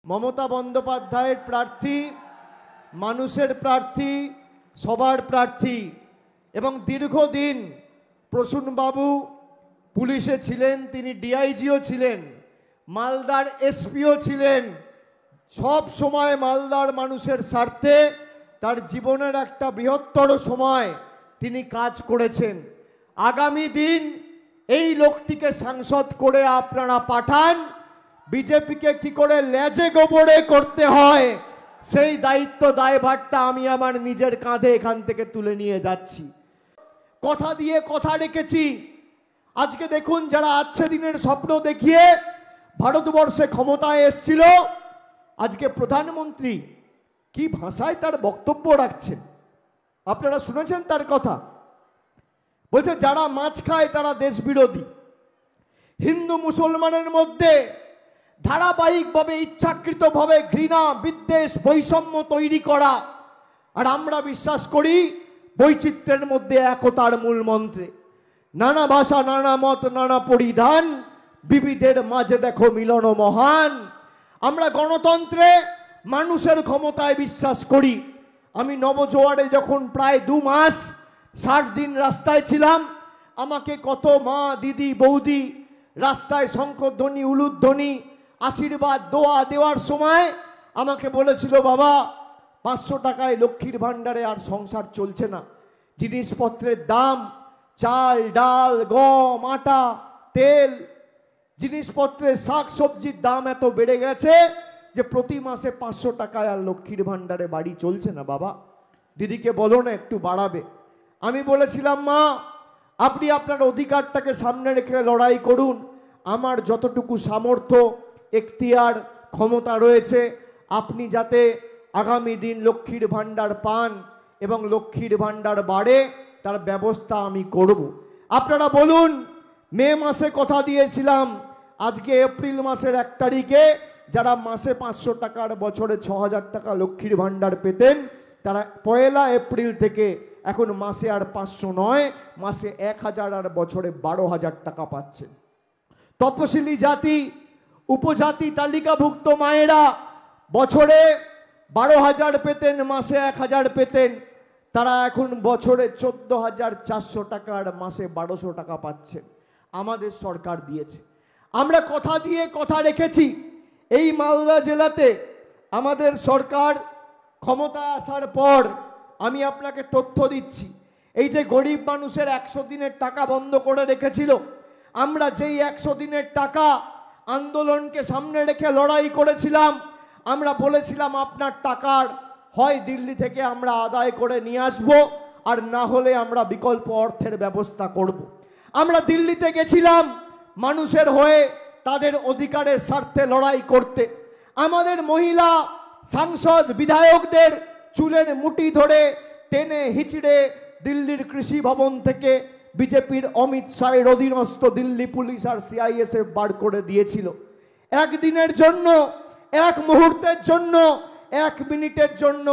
মমতা বন্দ্যোপাধ্যায়ের প্রার্থী, মানুষের প্রার্থী, সবার প্রার্থী এবং দীর্ঘদিন প্রসূনবাবু পুলিশে ছিলেন, তিনি ডিআইজিও ছিলেন, মালদার এসপিও ছিলেন। সব সময় মালদার মানুষের স্বার্থে তার জীবনের একটা বৃহত্তর সময় তিনি কাজ করেছেন। আগামী দিন এই লোকটিকে সাংসদ করে আপনারা পাঠান, বিজেপিকে কি করে লেজে গোবরে করতে হয় সেই দায়িত্ব দায়ভারটা আমি আমার নিজের কাঁধে এখান থেকে তুলে নিয়ে যাচ্ছি। কথা দিয়ে কথা রেখেছি। আজকে দেখুন, যারা আজকে দিনের স্বপ্ন দেখিয়ে ভারতবর্ষে ক্ষমতায় এসেছিল, আজকে প্রধানমন্ত্রী কি ভাষায় তার বক্তব্য রাখছেন আপনারা শুনেছেন তার কথা। বলছে যারা মাছ খায় তারা দেশ বিরোধী। হিন্দু মুসলমানের মধ্যে ধারাবাহিকভাবে ইচ্ছাকৃতভাবে ঘৃণা, বিদ্বেষ, বৈষম্য তৈরি করা। আর আমরা বিশ্বাস করি বৈচিত্র্যের মধ্যে একতার মূল মন্ত্রে। নানা ভাষা, নানা মত, নানা পরিধান, বিবিধের মাঝে দেখো মিলন মহান। আমরা গণতন্ত্রে মানুষের ক্ষমতায় বিশ্বাস করি। আমি নবজোয়ারে যখন প্রায় 2 মাস 60 দিন রাস্তায় ছিলাম, আমাকে কত মা, দিদি, বৌদি রাস্তায় শঙ্খধ্বনি, উলুধ্বনি, আশীর্বাদ, দোয়া দেওয়ার সময় আমাকে বলেছিল, বাবা 500 টাকায় লক্ষ্মীর ভাণ্ডারে আর সংসার চলছে না। জিনিসপত্রের দাম, চাল, ডাল, গম, আটা, তেল, জিনিসপত্রের শাক সবজির দাম এত বেড়ে গেছে যে প্রতি মাসে 500 টাকায় আর লক্ষ্মীর ভাণ্ডারে বাড়ি চলছে না। বাবা, দিদিকে বলো না একটু বাড়াবে। আমি বলেছিলাম, মা আপনি আপনার অধিকারটাকে সামনে রেখে লড়াই করুন। আমার যতটুকু সামর্থ্য, এখতিয়ার, ক্ষমতা রয়েছে, আপনি যাতে আগামী দিন লক্ষ্মীর ভাণ্ডার পান এবং লক্ষ্মীর ভাণ্ডার বাড়ে তার ব্যবস্থা আমি করব। আপনারা বলুন, মে মাসে কথা দিয়েছিলাম, আজকে এপ্রিল মাসের 1 তারিখে যারা মাসে 500 টাকার বছরে 6000 টাকা লক্ষ্মীর ভাণ্ডার পেতেন, তারা 1 এপ্রিল থেকে এখন মাসে আর 500 নয়, মাসে 1000 আর বছরে 12,000 টাকা পাচ্ছেন। তপশিলি জাতি, উপজাতি তালিকাভুক্ত মায়েরা বছরে 12,000 পেতেন, মাসে 1000 পেতেন, তারা এখন বছরে 14,400 টাকা আর মাসে 1200 টাকা পাচ্ছেন। আমাদের সরকার দিয়েছে। আমরা কথা দিয়ে কথা রেখেছি। এই মালদা জেলাতে আমাদের সরকার ক্ষমতায় আসার পর আমি আপনাকে তথ্য দিচ্ছি, এই যে গরিব মানুষের 100 দিনের টাকা বন্ধ করে রেখেছিল, আমরা যেই 100 দিনের টাকা আন্দোলনকে সামনে রেখে লড়াই করেছিলাম, আমরা বলেছিলাম আপনার টাকার হয় দিল্লি থেকে আমরা আদায় করে নিয়ে আসব, আর না হলে আমরা বিকল্প অর্থের ব্যবস্থা করব। আমরা দিল্লিতে গেছিলাম মানুষের হয়ে, তাদের অধিকারের স্বার্থে লড়াই করতে। আমাদের মহিলা সাংসদ, বিধায়কদের চুলের মুঠি ধরে টেনে হিচড়ে দিল্লির কৃষি ভবন থেকে বিজেপির অমিত শাহের অধীনস্থ দিল্লি পুলিশ আর সিআইএসএফ বার করে দিয়েছিল। একদিনের জন্য, এক মুহূর্তের জন্য, 1 মিনিটের জন্য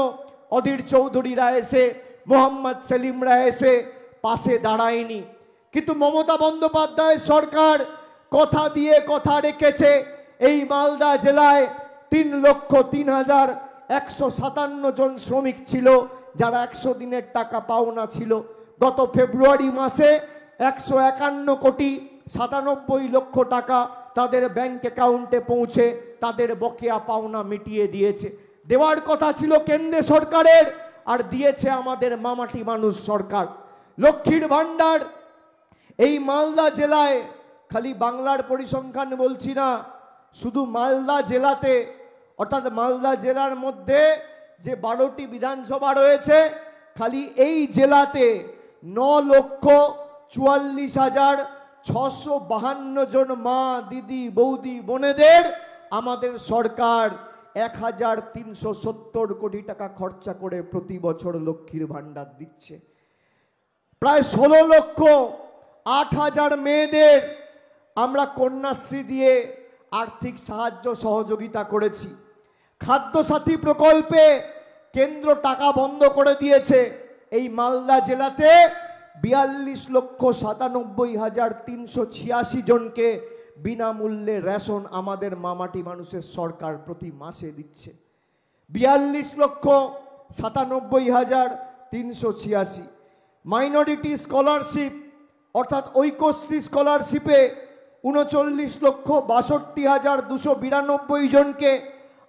অধীর চৌধুরীরা এসে, মোহাম্মদ সেলিমরা এসে পাশে দাঁড়ায়নি। কিন্তু মমতা বন্দ্যোপাধ্যায় সরকার কথা দিয়ে কথা রেখেছে। এই মালদা জেলায় 3,03,157 জন শ্রমিক ছিল যারা 100 দিনের টাকা পাওনা ছিল। গত ফেব্রুয়ারি মাসে 151,97,00,000 টাকা তাদের ব্যাংক অ্যাকাউন্টে পৌঁছে তাদের বকেয়া পাওনা মিটিয়ে দিয়েছে। দেওয়ার কথা ছিল কেন্দ্র সরকারের, আর দিয়েছে আমাদের মামাটি মানুষ সরকার। লক্ষ্মীর ভাণ্ডার এই মালদা জেলায়, খালি বাংলার পরিসংখ্যান বলছি না, শুধু মালদা জেলাতে, অর্থাৎ মালদা জেলার মধ্যে যে 12টি বিধানসভা রয়েছে, খালি এই জেলাতে 9,44,652 জন মা, দিদি, বৌদি, বোনেদের আমাদের সরকার 1,370 কোটি টাকা খরচা করে প্রতি বছর লক্ষ্মীর ভাণ্ডার দিচ্ছে। প্রায় 16,08,000 মেয়েদের আমরা কন্যাশ্রী দিয়ে আর্থিক সাহায্য সহযোগিতা করেছি। খাদ্যসাথী প্রকল্পে কেন্দ্র টাকা বন্ধ করে দিয়েছে। এই মালদা জেলাতে 42,97,386 জনকে বিনামূল্যে রেশন আমাদের মামাটি মানুষের সরকার প্রতি মাসে দিচ্ছে। 42,97,386। মাইনরিটি স্কলারশিপ অর্থাৎ ঐক্যশ্রী স্কলারশিপে 39,62,292 জনকে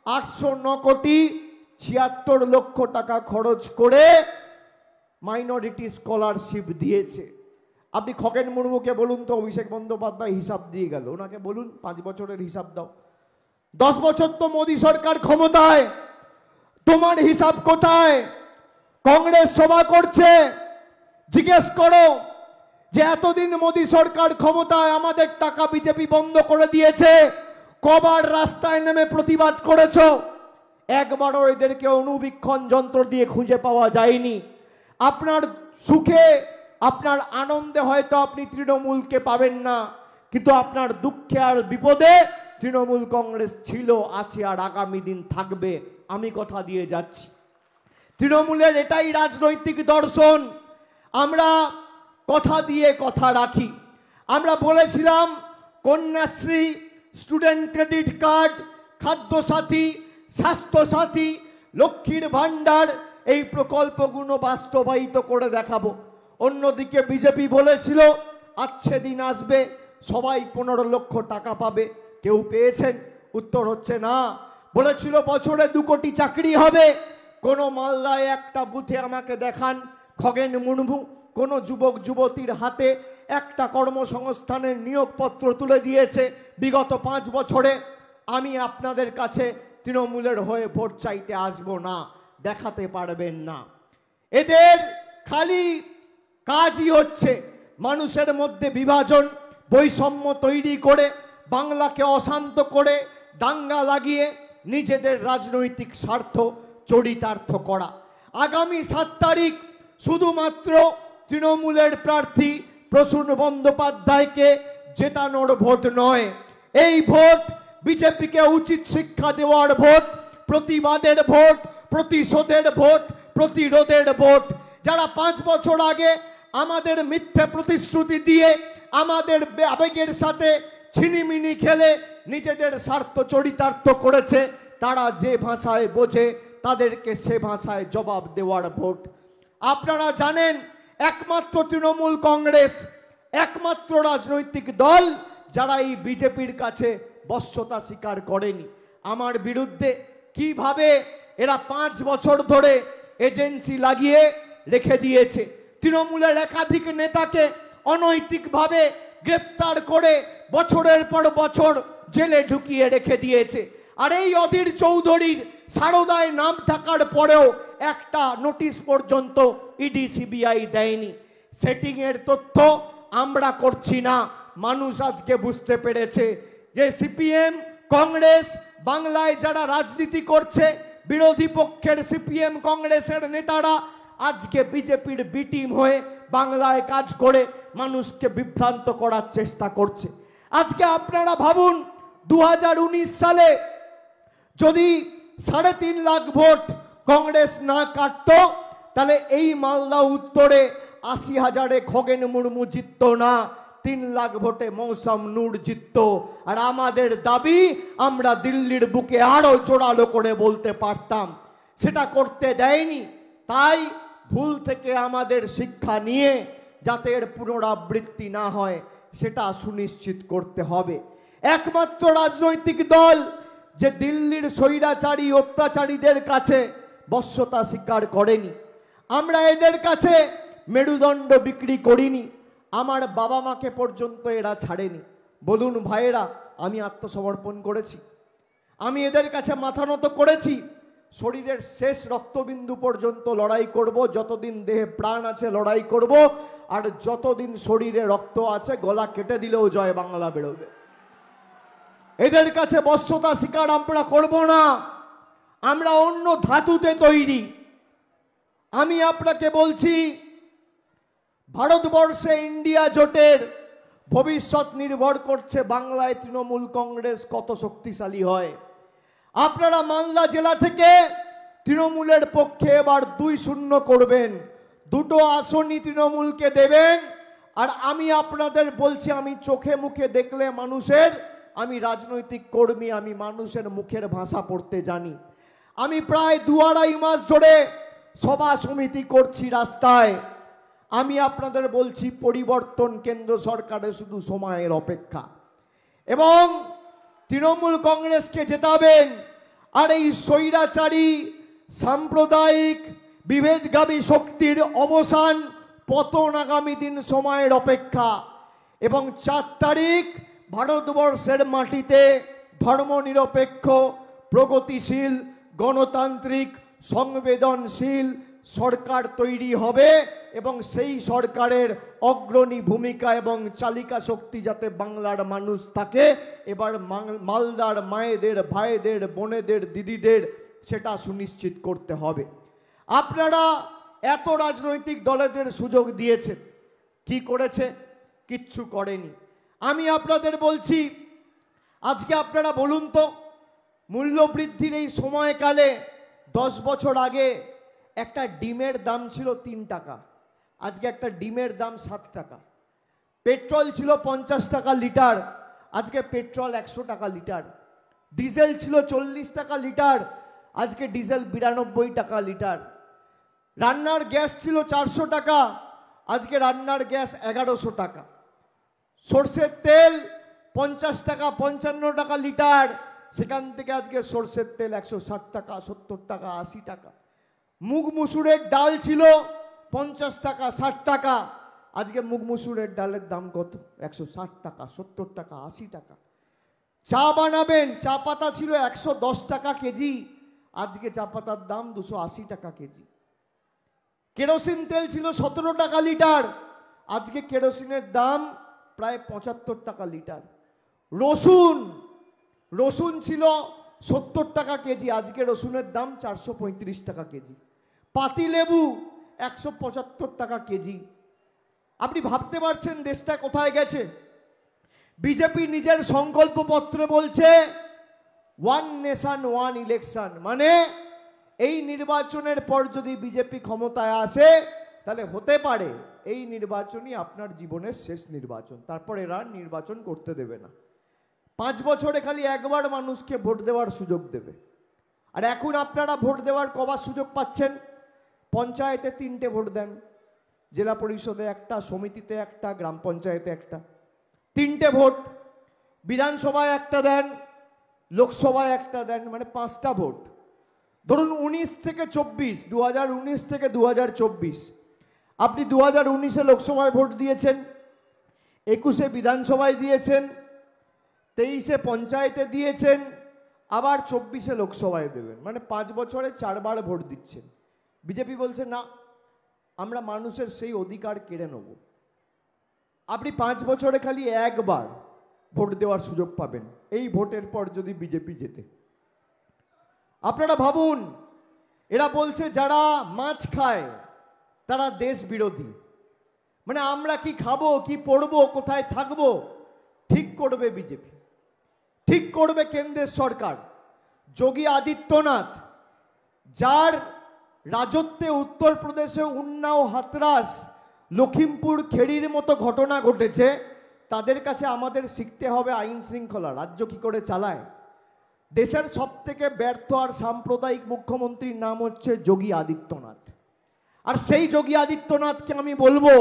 809,76,00,000 টাকা খরচ করে মাইনরিটি স্কলারশিপ দিয়েছে। আপনি খগেন মুর্মুকে বলুন তো, অভিষেক বন্দ্যোপাধ্যায় হিসাব দিয়ে গেল, ওনাকে বলুন 5 বছরের হিসাব দাও। 10 বছর তো মোদী সরকার ক্ষমতায়, তোমার হিসাব কোথায়? কংগ্রেস সভা করছে, জিজ্ঞেস করো যে এতদিন মোদী সরকার ক্ষমতায় আমাদের টাকা বিজেপি বন্ধ করে দিয়েছে, কবার রাস্তায় নেমে প্রতিবাদ করেছো? একবারও এদেরকে অনুবীক্ষণ যন্ত্র দিয়ে খুঁজে পাওয়া যায়নি। আপনার সুখে আপনার আনন্দে হয়তো আপনি তৃণমূলকে পাবেন না, কিন্তু আপনার দুঃখে আর বিপদে তৃণমূল কংগ্রেস ছিল, আছে আর আগামী দিন থাকবে, আমি কথা দিয়ে যাচ্ছি। তৃণমূলের এটাই রাজনৈতিক দর্শন। আমরা কথা দিয়ে কথা রাখি। আমরা বলেছিলাম Kanyashree, student credit card, Khadyasathi, Swasthyasathi, Lakshmir Bhandar, এই প্রকল্পগুলো বাস্তবায়িত করে দেখাবো। অন্যদিকে বিজেপি বলেছিল আচ্ছে দিন আসবে, সবাই 15 লক্ষ টাকা পাবে। কেউ পেয়েছেন? উত্তর হচ্ছে না। বলেছিল বছরে 2 কোটি চাকরি হবে। কোন মালদায় একটা বুথে আমাকে দেখান খগেন মুর্মু কোন যুবক যুবতীর হাতে একটা কর্মসংস্থানের নিয়োগপত্র তুলে দিয়েছে বিগত 5 বছরে? আমি আপনাদের কাছে তৃণমূলের হয়ে ভোট চাইতে আসবো না, দেখাতে পারবেন না। এদের খালি কাজই হচ্ছে মানুষের মধ্যে বিভাজন, বৈষম্য তৈরি করে, বাংলাকে অশান্ত করে, দাঙ্গা লাগিয়ে নিজেদের রাজনৈতিক স্বার্থ চরিতার্থ করা। আগামী 7 তারিখ শুধুমাত্র তৃণমূলের প্রার্থী প্রসূন বন্দ্যোপাধ্যায়কে জেতানোর ভোট নয়, এই ভোট বিজেপিকে উচিত শিক্ষা দেওয়ার ভোট, প্রতিবাদের ভোট, প্রতিশোধের ভোট, প্রতিরোধের ভোট। যারা 5 বছর আগে আমাদের মিথ্যে প্রতিশ্রুতি দিয়ে আমাদের আবেগের সাথে ছিনিমিনি খেলে নিজেদের স্বার্থ চরিতার্থ করেছে, তারা যে ভাষায় বোঝে তাদেরকে সে ভাষায় জবাব দেওয়ার ভোট। আপনারা জানেন একমাত্র তৃণমূল কংগ্রেস একমাত্র রাজনৈতিক দল যারা এই বিজেপির কাছে বশ্যতা স্বীকার করেনি। আমার বিরুদ্ধে কিভাবে এরা 5 বছর ধরে এজেন্সি লাগিয়ে রেখে দিয়েছে, তৃণমূলের একাধিক নেতাকে অনৈতিকভাবে গ্রেপ্তার করে বছরের পর বছর জেলে ঢুকিয়ে রেখে দিয়েছে। আর এই অধীর চৌধুরীর সারদায় নাম থাকার পরেও একটা নোটিশ পর্যন্ত ইডি সিবিআই দেয়নি। সেটিং এর তথ্য আমরা করছি না, মানুষ আজকে বুঝতে পেরেছে যে সিপিএম কংগ্রেস বাংলায় যারা রাজনীতি করছে, বিরোধী পক্ষের সিপিএম কংগ্রেসের নেতারা আজকে বিজেপির বি টিম হয়ে বাংলায় কাজ করে মানুষকে বিভ্রান্ত করার চেষ্টা করছে। আজকে আপনারা ভাবুন 2019 সালে যদি 3.5 লাখ ভোট কংগ্রেস না কাটত, তাহলে এই মালদা উত্তরে 80,000-এ খগেন মুর্মু জিতত না, 3 লাখ ভোটে মৌসম নূর জিতত। আর আমাদের দাবি আমরা দিল্লির বুকে আরো জোরালো করে বলতে পারতাম, সেটা করতে দেয়নি। তাই ভুল থেকে আমাদের শিক্ষা নিয়ে যাতে এর পুনরাবৃত্তি না হয় সেটা সুনিশ্চিত করতে হবে। একমাত্র রাজনৈতিক দল যে দিল্লির স্বৈরাচারী অত্যাচারীদের কাছে বশ্যতা স্বীকার করেনি। আমরা এদের কাছে মেরুদণ্ড বিক্রি করিনি, আমার বাবা মাকে পর্যন্ত এরা ছাড়েনি। বলুন ভাইয়েরা, আমি আত্মসমর্পণ করেছি, আমি এদের কাছে মাথা নত করেছি, শরীরের শেষ রক্তবিন্দু পর্যন্ত লড়াই করব, যতদিন দেহে প্রাণ আছে লড়াই করব, আর যতদিন শরীরে রক্ত আছে গলা কেটে দিলেও জয় বাংলা বেরোবে। এদের কাছে বশ্যতা স্বীকার আমরা করব না, আমরা অন্য ধাতুতে তৈরি। আমি আপনাকে বলছি, ভারতবর্ষে ইন্ডিয়া জোটের ভবিষ্যৎ নির্ভর করছে বাংলায় তৃণমূল কংগ্রেস কত শক্তিশালী হয়। আপনারা মালদা জেলা থেকে তৃণমূলের পক্ষে এবার 2-0 করবেন, 2টো আসনই তৃণমূলকে দেবেন, আর আমি আপনাদের বলছি, আমি চোখে মুখে দেখলে মানুষের, আমি রাজনৈতিক কর্মী, আমি মানুষের মুখের ভাষা পড়তে জানি। আমি প্রায় 2-2.5 মাস ধরে সভা সমিতি করছি রাস্তায়। আমি আপনাদের বলছি, পরিবর্তন কেন্দ্র সরকারের শুধু সময়ের অপেক্ষা, এবং তৃণমূল কংগ্রেসকে জেতাবেন। আর এই স্বৈরাচারী সাম্প্রদায়িক বিভেদগামী শক্তির অবসান, পতন আগামী দিন সময়ের অপেক্ষা। এবং 4 তারিখ ভারতবর্ষের মাটিতে ধর্মনিরপেক্ষ, প্রগতিশীল, গণতান্ত্রিক, সংবেদনশীল সরকার তৈরি হবে, এবং সেই সরকারের অগ্রণী ভূমিকা এবং চালিকা শক্তি যাতে বাংলার মানুষ থাকে, এবার মালদার মায়েদের, ভাইদের, বোনেদের, দিদিদের সেটা সুনিশ্চিত করতে হবে। আপনারা এত রাজনৈতিক দলেদের সুযোগ দিয়েছেন, কি করেছে? কিচ্ছু করেনি। আমি আপনাদের বলছি, আজকে আপনারা বলুন তো, মূল্যবৃদ্ধির এই সময়কালে 10 বছর আগে একটা ডিমের দাম ছিল 3 টাকা, আজকে একটা ডিমের দাম 7 টাকা। পেট্রোল ছিল 50 টাকা লিটার, আজকে পেট্রোল 100 টাকা লিটার। ডিজেল ছিল 40 টাকা লিটার, আজকে ডিজেল 92 টাকা লিটার। রান্নার গ্যাস ছিল 400 টাকা, আজকে রান্নার গ্যাস 1100 টাকা। সরষের তেল 50 টাকা 55 টাকা লিটার, সেখান থেকে আজকে সরষের তেল 160 টাকা 70 টাকা 80 টাকা। মুগ মুসুরের ডাল ছিল 50 টাকা 60 টাকা, আজকে মুগ মুসুরের ডালের দাম কত? 160 টাকা 70 টাকা 80 টাকা। চা বানাবেন, চা পাতা ছিল 110 টাকা কেজি, আজকে চা পাতার দাম 280 টাকা কেজি। কেরোসিন তেল ছিল 17 টাকা লিটার, আজকে কেরোসিনের দাম প্রায় 75 টাকা লিটার। রসুন ছিল 70 টাকা কেজি, আজকে রসুনের দাম 435 টাকা কেজি। পাতিলেবু 175 টাকা কেজি। আপনি ভাবতে পারছেন দেশটা কোথায় গেছে? বিজেপি নিজের সংকল্পপত্রে বলছে 1 নেশন 1 ইলেকশন, মানে এই নির্বাচনের পর যদি বিজেপি ক্ষমতায় আসে, তাহলে হতে পারে এই নির্বাচনই আপনার জীবনের শেষ নির্বাচন, তারপর এরা নির্বাচন করতে দেবে না। 5 বছরে খালি একবার মানুষকে ভোট দেওয়ার সুযোগ দেবে। আর এখন আপনারা ভোট দেওয়ার কবার সুযোগ পাচ্ছেন? পঞ্চায়েতে 3টে ভোট দেন, জেলা পরিষদে 1টা, সমিতিতে 1টা, গ্রাম পঞ্চায়েতে 1টা, 3টে ভোট। বিধানসভায় 1টা দেন, লোকসভায় 1টা দেন, মানে 5টা ভোট। ধরুন 19 থেকে 24, 2019 থেকে 2024, আপনি 2019-এ লোকসভায় ভোট দিয়েছেন, 21-এ বিধানসভায় দিয়েছেন, 23-এ পঞ্চায়েতে দিয়েছেন, আবার 24-এ লোকসভায় দেবেন, মানে 5 বছরে 4 বার ভোট দিচ্ছেন। বিজেপি বলছে না, আমরা মানুষের সেই অধিকার কেড়ে নেব। আপনি 5 বছরে খালি একবার ভোট দেওয়ার সুযোগ পাবেন, এই ভোটের পর যদি বিজেপি জেতে। আপনারা ভাবুন, এরা বলছে যারা মাছ খায় তারা দেশ বিরোধী, মানে আমরা কি খাবো, কি পড়বো, কোথায় থাকবো ঠিক করবে বিজেপি, ঠিক করবে কেন্দ্রের সরকার। যোগী আদিত্যনাথ, যার রাজত্বে উত্তরপ্রদেশে উন্নাও, হাতরাস, লখিমপুর খেড়ির মতো ঘটনা ঘটেছে, তাদের কাছে আমাদের শিখতে হবে আইন শৃঙ্খলা রাজ্য কি করে চালায়। দেশের সবথেকে ব্যর্থ আর সাম্প্রদায়িক মুখ্যমন্ত্রীর নাম হচ্ছে যোগী আদিত্যনাথ। আর সেই যোগী আদিত্যনাথকে আমি বলবো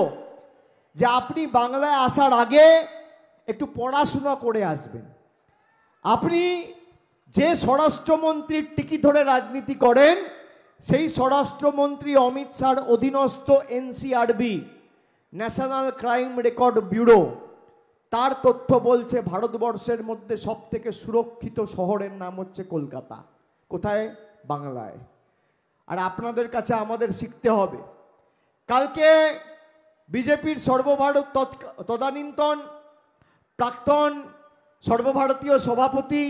যে আপনি বাংলায় আসার আগে একটু পড়াশোনা করে আসবেন। আপনি যে স্বরাষ্ট্রমন্ত্রীর টিকি ধরে রাজনীতি করেন, সেই স্বরাষ্ট্রমন্ত্রী অমিত শাহর অধীনস্থ NCRB, national crime record bureau, তার তথ্য বলছে ভারতবর্ষের মধ্যে সবথেকে সুরক্ষিত শহরের নাম হচ্ছে কলকাতা। কোথায়? বাংলায়। আর আপনাদের কাছে আমাদের শিখতে হবে। কালকে বিজেপির সর্বভারত তদানীন্তন প্রাক্তন সর্বভারতীয় সভাপতি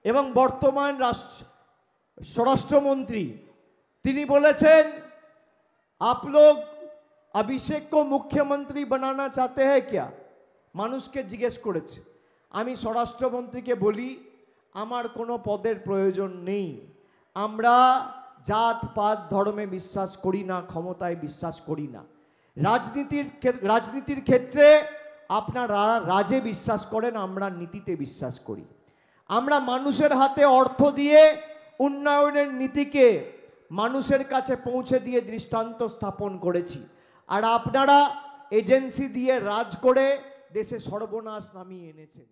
এবং বর্তমান স্বরাষ্ট্রমন্ত্রী, তিনি বলেছেন आप लोग अभिषेक को मुख्यमंत्री बनाना चाहते हैं क्या? মানুষকে জিজ্ঞেস করেছে। আমি স্বরাষ্ট্রমন্ত্রীকে বলি, আমার কোনো পদের প্রয়োজন নেই, আমরা জাত পাত ধর্মে বিশ্বাস করি না, ক্ষমতায় বিশ্বাস করি না। রাজনীতির ক্ষেত্রে আপনারা রাজে বিশ্বাস করেন, আমরা নীতিতে বিশ্বাস করি। আমরা মানুষের হাতে অর্থ দিয়ে উন্নয়নের নীতিকে মানুষের কাছে পৌঁছে দিয়ে দৃষ্টান্ত স্থাপন করেছি। আর আপনারা এজেন্সি দিয়ে রাজ করে দেশে সর্বনাশ নামিয়ে এনেছেন।